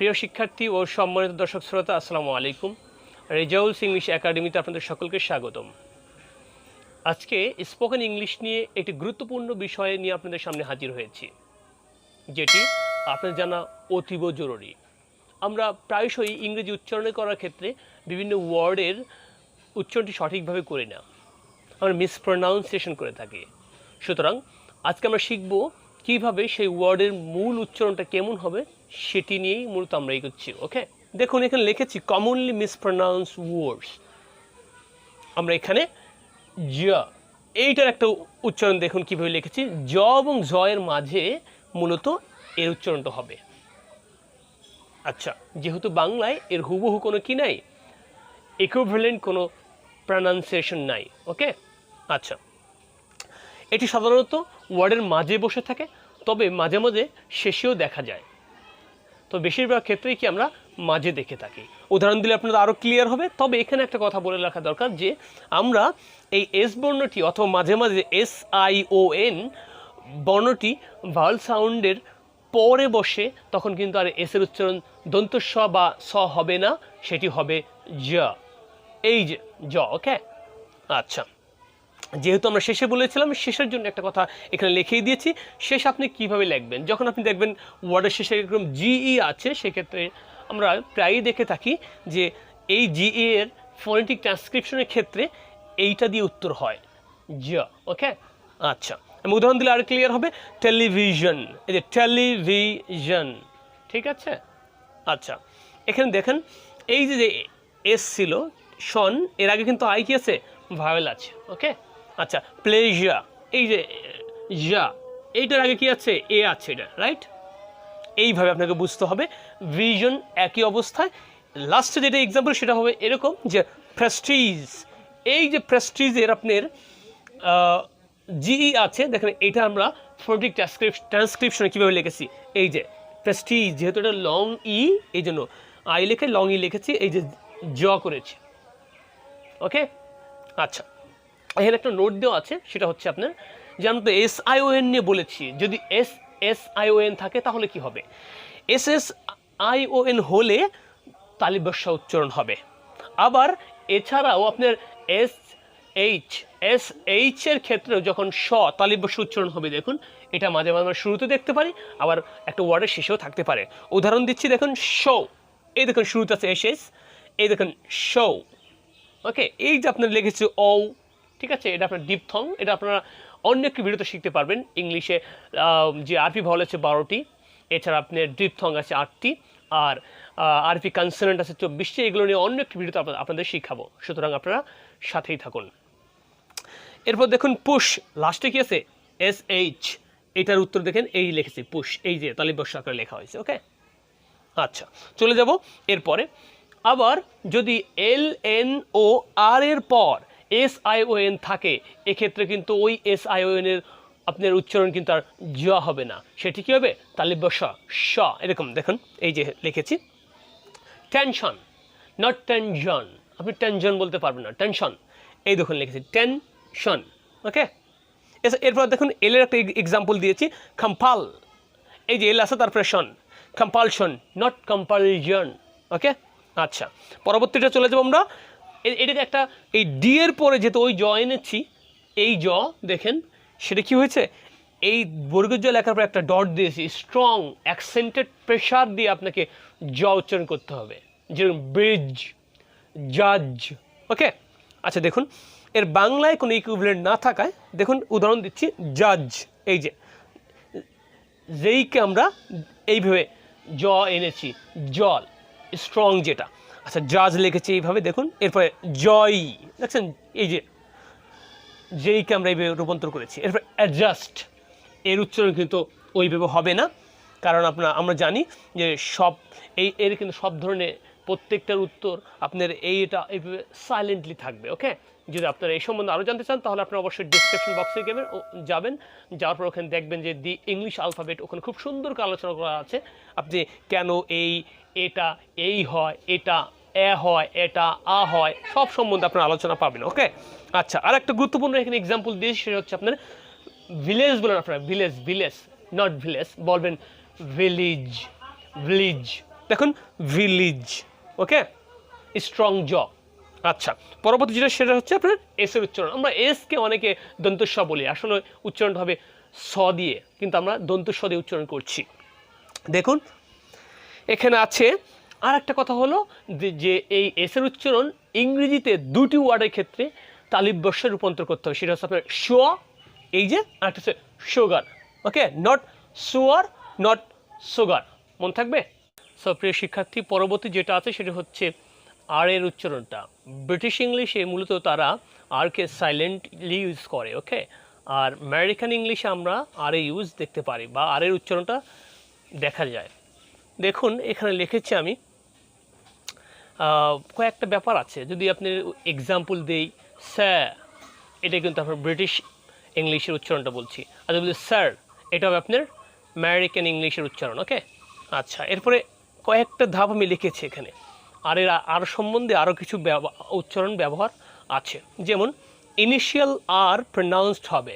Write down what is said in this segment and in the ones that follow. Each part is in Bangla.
প্রিয় শিক্ষার্থী ও সম্মানিত দর্শক শ্রোতা, আসসালামু আলাইকুম। রেজাউলস ইংলিশ একাডেমিতে আপনাদের সকলকে স্বাগতম। আজকে স্পোকেন ইংলিশ নিয়ে একটি গুরুত্বপূর্ণ বিষয় নিয়ে আপনাদের সামনে হাজির হয়েছি, যেটি আপনাদের জানা অতীব জরুরি। আমরা প্রায়শই ইংরেজি উচ্চারণ করার ক্ষেত্রে বিভিন্ন ওয়ার্ডের উচ্চারণটি সঠিকভাবে করি না, আমরা মিসপ্রনাউন্সিয়েশন করে থাকি। সুতরাং আজকে আমরা শিখব কীভাবে সেই ওয়ার্ডের মূল উচ্চারণটা কেমন হবে, সেটি নিয়েই মূলত আমরা এগোচ্ছি। ওকে, দেখুন এখানে লিখেছি কমনলি মিসপ্রনাউন্স ওয়ার্ডস। আমরা এখানে জ, এইটার একটা উচ্চারণ দেখুন কীভাবে লিখেছি। জ এবং জয়ের মাঝে মূলত এর উচ্চারণটা হবে। আচ্ছা, যেহেতু বাংলায় এর হুবহু কোনো কি নাই, ইকুইভ্যালেন্ট কোনো প্রনাউন্সিয়েশন নাই। ওকে, আচ্ছা, এটি সাধারণত ওয়ার্ডের মাঝে বসে থাকে, তবে মাঝে মাঝে শেষেও দেখা যায়। তো বেশিরভাগ ক্ষেত্রেই কি আমরা মাঝে দেখে থাকি। উদাহরণ দিলে আপনাদের আরও ক্লিয়ার হবে। তবে এখানে একটা কথা বলে রাখা দরকার যে আমরা এই এস বর্ণটি অথবা মাঝে মাঝে SION বর্ণটি ভাওয়াল সাউন্ডের পরে বসে, তখন কিন্তু আর এসের উচ্চারণ দন্ত স বা স হবে না, সেটি হবে জ। এই যে জ। ওকে, আচ্ছা, যেহেতু আমরা শেষে বলেছিলাম, শেষের জন্য একটা কথা এখানে লিখেই দিয়েছি। শেষ আপনি কিভাবে লিখবেন, যখন আপনি দেখবেন ওয়ার্ডের শেষে এরকম GE আছে, সেক্ষেত্রে আমরা প্রায়ই দেখে থাকি যে এই GE এর ফনেটিক ট্রান্সক্রিপশনের ক্ষেত্রে এইটা দিয়ে উত্তর হয় জ। ওকে, আচ্ছা, আমি উদাহরণ দিলে আরও ক্লিয়ার হবে। টেলিভিশন, এই যে টেলিভিশন, ঠিক আছে। আচ্ছা, এখানে দেখেন এই যে এস ছিল শন, এর আগে কিন্তু আই কি আছে, ভাওয়েল আছে। ওকে, আচ্ছা, প্লেজার, এই যে যা, এইটার আগে কি আছে, এ আছে, এটা রাইট। এইভাবে আপনাকে বুঝতে হবে। ভিশন একই অবস্থায়। লাস্টে যেটা এক্সাম্পল সেটা হবে এরকম যে প্রেস্টিজ, এই যে প্রেস্টিজের আপনার GE আছে, দেখেন এটা আমরা ফনেটিক ট্রান্সক্রিপশনে কীভাবে লিখেছি, এই যে প্রেস্টিজ, যেহেতু এটা লং ই, এই জন্য আই লিখে লং ই লিখেছি, এই যে জ করেছি। ওকে, আচ্ছা, এখানে একটা নোট দেওয়া আছে, সেটা হচ্ছে আপনার যে আমরা তো SION নিয়ে বলেছি, যদি SSION থাকে তাহলে কি হবে, SSION হলে তালিব বর্ষা উচ্চারণ হবে। আবার এছাড়াও আপনার SH এর ক্ষেত্রেও যখন স তালিব বর্ষা উচ্চারণ হবে, দেখুন এটা মাঝে মাঝে আমরা শুরুতে দেখতে পারি, আবার একটা ওয়ার্ডের শেষেও থাকতে পারে। উদাহরণ দিচ্ছি, দেখুন শো, এই দেখুন শুরুতে আছে SS, এই দেখুন শো। ওকে, এই যে আপনার লিখেছে ও, ঠিক আছে, এটা আপনার ডিপথং, এটা আপনারা অন্য একটি ভিডিওতে শিখতে পারবেন। ইংলিশে যে আরপি ভাওয়াল আছে 12টি, এছাড়া আপনার ডিপথং আছে 8টি, আর আরপি কনসোনেন্ট আছে 24টি। এগুলো নিয়ে অন্য একটি ভিডিওতে আপনাদের শিখাবো, সুতরাং আপনারা সাথেই থাকুন। এরপর দেখুন পুশ, লাস্টে কি আছে, SH, এটার উত্তর দেখেন এই লিখেছি পুশ, এই যে তালিব বর্ষা আকারে লেখা হয়েছে। ওকে, আচ্ছা, চলে যাব এরপরে। আবার যদি LNOR এর পর SION থাকে, এক্ষেত্রে কিন্তু ওই SION এর আপনার উচ্চারণ কিন্তু আর জ হবে না, সেটি কী হবে, তালিব বর্ষা স। এরকম দেখুন এই যে লিখেছি টেনশন, নট টেনশন, আপনি টেনশন বলতে পারবেন না, টেনশন, এই দেখুন লিখেছি টেনশন। ওকে, এরপর দেখুন এল এর একটা এক্সাম্পল দিয়েছি, কম্পাল, এই যে এল আছে তারপরে শন, কম্পালশন, নট কম্পালশন। ওকে, আচ্ছা, পরবর্তীটা চলে যাবো আমরা। এটাকে একটা এই ডি এর পরে যেহেতু ওই জ এনেছি, এই জ দেখেন সেটা কি হয়েছে, এই বর্গের জ লেখার পর একটা ডট দিয়েছি, স্ট্রং অ্যাকসেন্টেড প্রেশার দিয়ে আপনাকে জ উচ্চারণ করতে হবে, যেরকম ব্রিজ, জাজ। ওকে, আচ্ছা, দেখুন এর বাংলায় কোনো ইকুইভ্যালেন্ট না থাকায়, দেখুন উদাহরণ দিচ্ছি, জাজ, এই যে যেইকে আমরা এইভাবে জ এনেছি, জল, স্ট্রং যেটা, আচ্ছা, জাজ লিখেছি এইভাবে, দেখুন এরপরে জয়, দেখছেন এই যে যেইকে আমরা এইভাবে রূপান্তর করেছি। এরপর অ্যাডজাস্ট, এর উচ্চারণ কিন্তু ওইভাবে হবে না, কারণ আমরা জানি যে সব এর কিন্তু সব ধরনের প্রত্যেকটার উত্তর আপনার এইটা এইভাবে সাইলেন্টলি থাকবে। ওকে, যদি আপনারা এই সম্বন্ধে আরও জানতে চান, তাহলে আপনারা অবশ্যই ডিসক্রিপশন বক্সে যাবেন, যাওয়ার পর ওখানে দেখবেন যে দি ইংলিশ আলফাবেট, ওখানে খুব সুন্দর করে আলোচনা করা আছে, আপনি কেন এটা এই হয়, এটা এ হয়, এটা আ হয়, সব সম্বন্ধে আপনার আলোচনা পাবেন। ওকে, আচ্ছা, আর একটা গুরুত্বপূর্ণ এখানে এক্সাম্পল দিয়েছি, সেটা হচ্ছে আপনার ভিলেজ বলেন, আপনারা ভিলেজ, নট ভিলেজ বলবেন ভিলেজ, ভিলেজ, দেখুন ভিলেজ, ওকে, স্ট্রং জ। আচ্ছা, পরবর্তী যেটা সেটা হচ্ছে আপনার এস এর উচ্চারণ। আমরা এসকে অনেকে দন্তস্ব বলি, আসলে উচ্চারণটা হবে স দিয়ে, কিন্তু আমরা দন্তস্ব দিয়ে উচ্চারণ করছি। দেখুন এখানে আছে আর একটা কথা হলো যে এই এস এর উচ্চারণ ইংরেজিতে দুটি ওয়ার্ডের ক্ষেত্রে তালিব্যস্যে রূপান্তর করতে হবে। সেটা হচ্ছে আপনার শোয়া, এই যে, আর একটা হচ্ছে sugar, okay, not sour, not sugar, মনে থাকবে। সো প্রিয় শিক্ষার্থী, পরবর্তী যেটা আছে সেটা হচ্ছে আর এর উচ্চারণটা। ব্রিটিশ ইংলিশে মূলত তারা আরকে সাইলেন্টলি ইউজ করে, ওকে, আর আমেরিকান ইংলিশে আমরা আর এ ইউজ দেখতে পারি বা আর এর উচ্চারণটা দেখা যায়। দেখুন এখানে লিখেছি আমি কয়েকটা ব্যাপার আছে, যদি আপনি এক্সাম্পল দেই, স্যার, এটা কিন্তু আপনার ব্রিটিশ ইংলিশের উচ্চারণটা বলছি, আর যদি স্যার, এটা হবে আপনার আমেরিকান ইংলিশের উচ্চারণ, ওকে। আচ্ছা, এরপরে কয়েকটা ধাপ আমি লিখেছি এখানে, আর এর আর সম্বন্ধে আরও কিছু উচ্চারণ ব্যবহার আছে। যেমন ইনিশিয়াল আর প্রনাউন্সড হবে,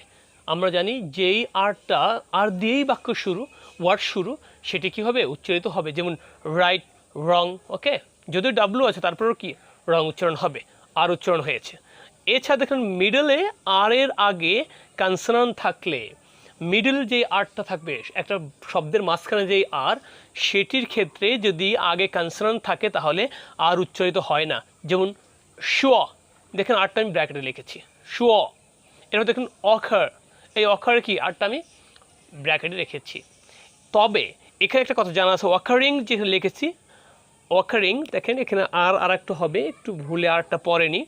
আমরা জানি যেই আরটা আর দিয়েই বাক্য শুরু, ওয়ার্ড শুরু, সেটি কী হবে, উচ্চারিত হবে। যেমন রাইট, রং, ওকে, যদিও ডাব্লু আছে তারপরেও কি রং উচ্চারণ হবে, আর উচ্চারণ হয়েছে। এছাড়া দেখুন মিডলে আর এর আগে কনসোনান্ট থাকলে, মিডল যে আরটা থাকবে একটা শব্দের মাঝখানে যেই আর, সেটির ক্ষেত্রে যদি আগে কনসোনান্ট থাকে তাহলে আর উচ্চারিত হয় না। যেমন শুয়া, দেখেন আরটা আমি ব্র্যাকেটে লিখেছি, শুয়া। এরপর দেখুন অখার, এই অখার কি আরটা আমি ব্র্যাকেটে রেখেছি। তবে এখানে একটা কথা জানা আছে, অকারিং যেখানে লিখেছি, অকারিং, দেখেন এখানে আর একটু হবে, একটু ভুলে আরটা পড়েনি,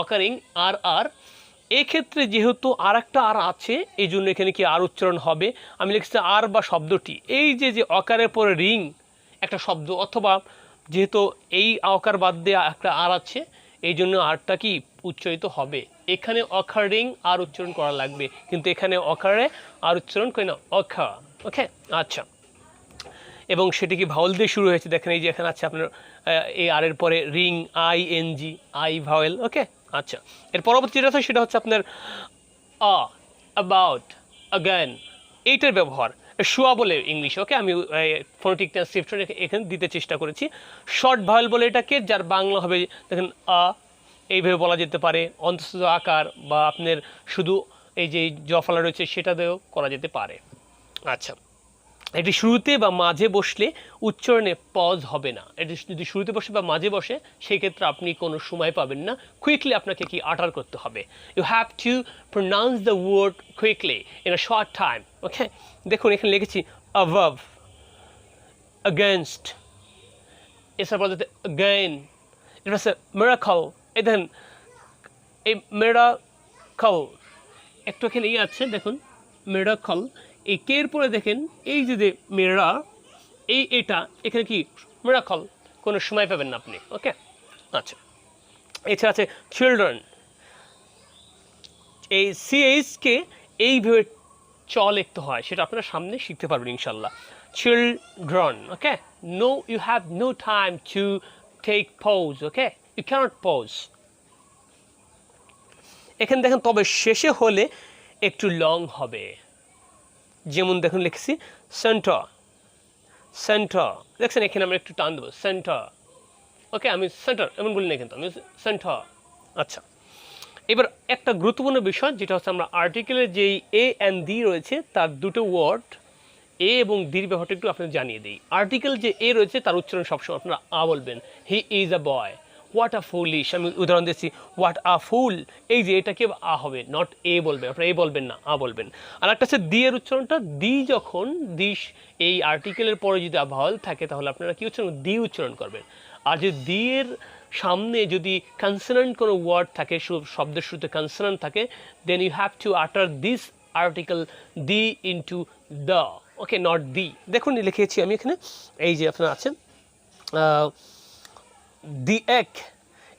অকারিং আর এক্ষেত্রে যেহেতু আর একটা আর আছে, এই জন্য এখানে কি আর উচ্চারণ হবে। আমি লিখছি আর বা শব্দটি, এই যে অকারের পরে রিং একটা শব্দ, অথবা যেহেতু এই অকার বাদ দিয়ে একটা আর আছে, এই জন্য আরটা কি উচ্চারিত হবে। এখানে অকারিং আর উচ্চারণ করা লাগবে, কিন্তু এখানে অকারে আর উচ্চারণ করে না, অখা, ওকে। আচ্ছা, এবং সেটি কি ভাওয়েল দিয়ে শুরু হয়েছে, দেখেন এই যে এখানে আছে আপনার এই আর এর পরে রিং, ING, আই ভাওয়েল, ওকে। আচ্ছা, এর পরবর্তী যেটা আছে সেটা হচ্ছে আপনার অ্যাবাউট, অ্যাগেন, এইটার ব্যবহার শুয়া বলে ইংলিশ, ওকে, আমি ফোনেটিক ট্রান্সক্রিপশন এখানে দিতে চেষ্টা করেছি। শর্ট ভাওয়েল বলে এটাকে, যার বাংলা হবে দেখেন এইভাবে বলা যেতে পারে, অন্তঃস্থ আকার বা আপনার শুধু এই যে জফলা রয়েছে সেটা দিয়েও করা যেতে পারে। আচ্ছা, এটি শুরুতে বা মাঝে বসলে উচ্চারণে পজ হবে না। এটি যদি শুরুতে বসে বা মাঝে বসে, সেই ক্ষেত্রে আপনি কোনো সময় পাবেন না, কুইকলি আপনাকে কি আটার করতে হবে। You have to pronounce the word quickly in a short time, okay. দেখুন এখানে লিখেছি অ্যাবাভ, against, এছাড়া বলা যেতে again, এটা হচ্ছে মিরাকল, এই দেখেন এই মিরাকল, একটু এখানে আছে দেখুন মিরাকল, এই কের পরে দেখেন এই যে মেরা, এটা এখানে কি মিরাকল, কোনো সময় পাবেন না আপনি, ওকে। আচ্ছা, এছাড়া আছে চিলড্রেন, এই CH-কে এইভাবে চ লিখতে হয়, সেটা আপনারা সামনে শিখতে পারবেন ইনশাল্লাহ। Children, okay, no, you have no time to take pause, okay, you cannot pause. এখানে দেখেন তবে শেষে হলে একটু লং হবে, যেমন দেখুন লিখেছি সেন্টার, সেন্টার, দেখছেন এখানে আমরা একটু টান দেবো, সেন্টার, ওকে, আমি সেন্টার এমন বলি না, কিন্তু আমি সেন্টার। আচ্ছা, এবার একটা গুরুত্বপূর্ণ বিষয় যেটা হচ্ছে আমরা আর্টিকেলের যেই A and D রয়েছে তার দুটো ওয়ার্ড A এবং Dর ব্যবহারটা একটু আপনাদের জানিয়ে দিই। আর্টিকেল যে A রয়েছে তার উচ্চারণ সবসময় আপনারা আ বলবেন, he is a boy, what a foolish, আমি উদাহরণ দিচ্ছি, হোয়াট আ ফুল, এই যে এটাকে আ হবে, নট এ বলবেন, আপনারা এ বলবেন না, আ বলবেন। আর একটা হচ্ছে দি এর উচ্চারণটা, দি যখন এই আর্টিকেলের পরে যদি ভাওয়েল থাকে তাহলে আপনারা কি উচ্চারণ, দি উচ্চারণ করবেন। আর যে দি এর সামনে যদি কনসোনেন্ট কোনো ওয়ার্ড থাকে, শব্দের শুরুতে কনসোনেন্ট থাকে, দেন ইউ হ্যাভ টু আটার this article the into the, okay, not the. দেখুন লিখেছি আমি এখানে, এই যে আপনার আছেন দি এক,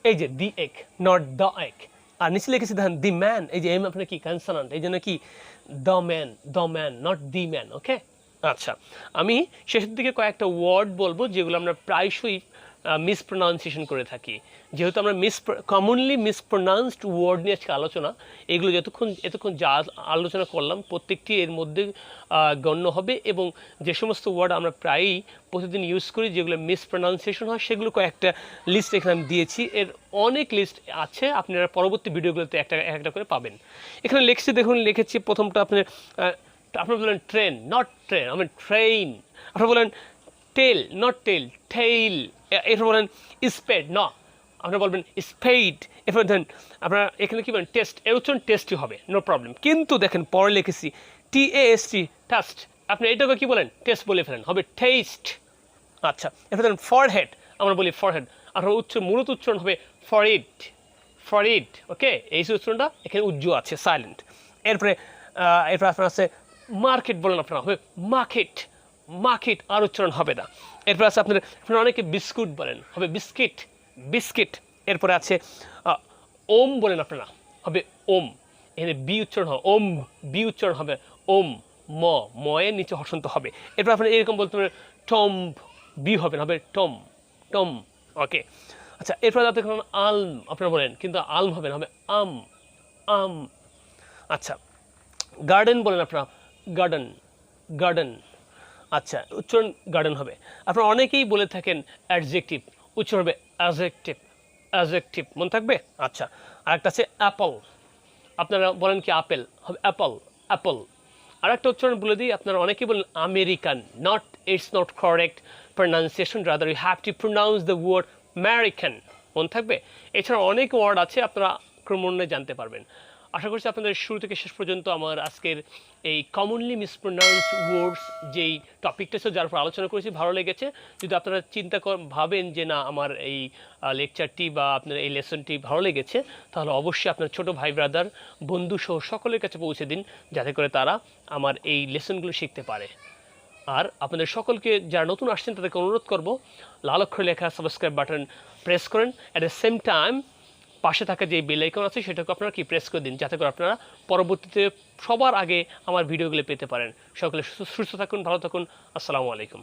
এই যে দি এক, নট দ্য এক। আর নিচে লিখেছি দেখেন দি ম্যান, এই যে এম আপনার কি কনসোনেন্ট, এই জন্য কি the man, not the man, okay. আচ্ছা, আমি শেষের দিকে কয়েকটা ওয়ার্ড বলবো যেগুলো আমরা প্রায়শই মিসপ্রোনাউন্সিয়েশন করে থাকি। যেহেতু আমরা কমনলি মিসপ্রোনাউন্সড ওয়ার্ড নিয়ে আজকে আলোচনা, এগুলো এতক্ষণ যা আলোচনা করলাম প্রত্যেকটি এর মধ্যে গণ্য হবে, এবং যে সমস্ত ওয়ার্ড আমরা প্রায়ই প্রতিদিন ইউজ করি যেগুলো মিসপ্রোনাউন্সিয়েশন হয় সেগুলো কয়েকটা লিস্ট এখানে আমি দিয়েছি। এর অনেক লিস্ট আছে, আপনারা পরবর্তী ভিডিওগুলোতে একটা করে পাবেন। এখানে লিখছি, দেখুন লিখেছি প্রথমটা আপনারা বলেন ট্রেন, নট ট্রেন, আমি ট্রেন। আপনারা বলেন টেল, নট টেল, টেইল। এরপর বলেন স্পেড, ন, আপনারা বলবেন স্পেড। এরপর ধরেন আপনারা এখানে কী বলেন টেস্ট, এর উচ্চারণ টেস্টই হবে, নো প্রবলেম। কিন্তু দেখেন পরে লিখেছি TAST, টাস্ট, আপনি এটাকে কী বলেন টেস্ট বলে ফেলেন, হবে টেস্ট। আচ্ছা, এরপর ধরেন ফরহেড, আমরা বলি ফরহেড, আপনার মূলত উচ্চারণ হবে ফরইড, ফরইড। ওকে, এই উচ্চারণটা এখানে উজ্জ্ব আছে, সাইলেন্ট। এরপর আপনার আছে মার্কেট, বলেন আপনারা হবে মার্কেট, মার্কেট, আর উচ্চারণ হবে না। এরপর আছে আপনারা অনেকে বিস্কুট বলেন, হবে বিস্কিট, বিস্কিট। এরপরে আছে ওম বলেন আপনারা, হবে ওম, এখানে বি উচ্চারণ হবে ওম, বি উচ্চারণ হবে ওম, ময়ের নিচে হসন্ত হবে। এরপর আপনারা এরকম বলতে পারেন টম, বি হবে না, হবে টম, টম। ওকে, আচ্ছা, এরপর যাতে আলম আপনারা বলেন, কিন্তু আলম হবে না, হবে আম, আম। আচ্ছা, গার্ডেন বলেন আপনারা, গার্ডেন, গার্ডেন। আচ্ছা, উচ্চারণ গার্ডেন হবে। আপনারা অনেকেই বলে থাকেন অ্যাডজেক্টিভ, উচ্চারণ হবে অ্যাডজেক্টিভ, অ্যাডজেক্টিভ, মনে থাকবে। আচ্ছা, আরেকটা আছে অ্যাপল, আপনারা বলেন কি আপেল, হবে অ্যাপল, অ্যাপল। আরেকটা উচ্চারণ বলে দিই, আপনারা অনেকেই বলেন American, not, it's not correct pronunciation, rather you have to pronounce the word American, মনে থাকবে। এছাড়া অনেক ওয়ার্ড আছে, আপনারা ক্রমান্বয়ে জানতে পারবেন। আশা করছি আপনাদের শুরু থেকে শেষ পর্যন্ত আমার আজকের এই কমনলি মিসপ্রোনাউন্সড ওয়ার্ডস যেই টপিকটা ছিল যার উপর আলোচনা করেছি ভালো লেগেছে। যদি আপনারা ভাবেন যে না আমার এই লেকচারটি বা আপনার এই লেসনটি ভালো লেগেছে, তাহলে অবশ্যই আপনার ছোটো ভাই ব্রাদার বন্ধু সহ সকলের কাছে পৌঁছে দিন, যাতে করে তারা আমার এই লেসনগুলো শিখতে পারে। আর আপনাদের সকলকে যারা নতুন আসছেন তাদেরকে অনুরোধ করব, লাল অক্ষরে লেখা সাবস্ক্রাইব বাটন প্রেস করেন। অ্যাট দ্য সেম টাইম পাশে থাকা যে বেল আইকন আছে সেটাকে আপনারা কি প্রেস করে দিন, যাতে করে আপনারা পরবর্তীতে সবার আগে আমার ভিডিওগুলো পেতে পারেন। সকলে সুস্থ থাকুন, ভালো থাকুন। আসসালামু আলাইকুম।